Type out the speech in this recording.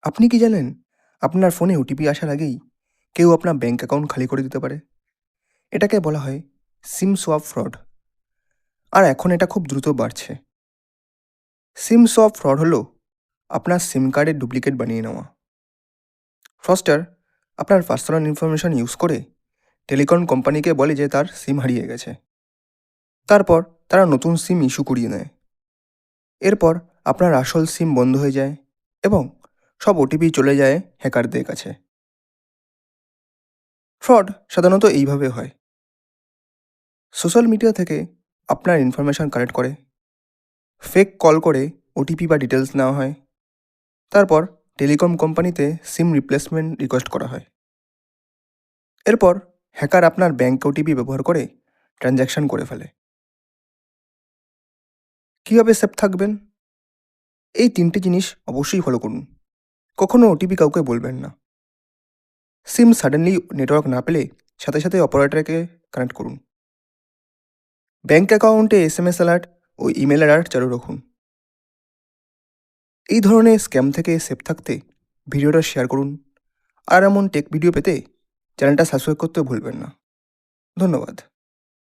আপনি কি জানেন আপনার ফোনে ওটিপি আসার আগেই কেউ আপনার ব্যাংক অ্যাকাউন্ট খালি করে দিতে পারে? এটাকে বলা হয় সিম সোয়াপ ফ্রড। আর এখন এটা খুব দ্রুত বাড়ছে। সিম সোয়াপ ফ্রড হলো আপনার সিম কার্ডের ডুপ্লিকেট বানিয়ে নেওয়া। ফ্রস্টার আপনার পার্সোনাল ইনফরমেশন ইউজ করে টেলিকম কোম্পানিকে বলে যে তার সিম হারিয়ে গেছে। তারপর তারা নতুন সিম ইস্যু করিয়ে নেয়। এরপর আপনার আসল সিম বন্ধ হয়ে যায় এবং সব ওটিপি চলে যায় হ্যাকারদের কাছে। ফ্রড সাধারণত এইভাবে হয়: সোশ্যাল মিডিয়া থেকে আপনার ইনফরমেশন কালেক্ট করে, ফেক কল করে ওটিপি বা ডিটেলস নেওয়া হয়, তারপর টেলিকম কোম্পানিতে সিম রিপ্লেসমেন্ট রিকোয়েস্ট করা হয়। এরপর হ্যাকার আপনার ব্যাঙ্ক ওটিপি ব্যবহার করে ট্রানজ্যাকশন করে ফেলে। কীভাবে সেফ থাকবেন? এই তিনটে জিনিস অবশ্যই ফলো করুন। কখনও ওটিপি কাউকে বলবেন না। সিম সাডেনলি নেটওয়ার্ক না পেলে সাথে সাথে অপারেটরকে কানেক্ট করুন। ব্যাঙ্ক অ্যাকাউন্টে এসএমএস অ্যালার্ট ও ইমেল অ্যালার্ট চালু রাখুন। এই ধরনের স্ক্যাম থেকে সেফ থাকতে ভিডিওটা শেয়ার করুন, আর এমন টেক ভিডিও পেতে চ্যানেলটা সাবস্ক্রাইব করতে ভুলবেন না। ধন্যবাদ।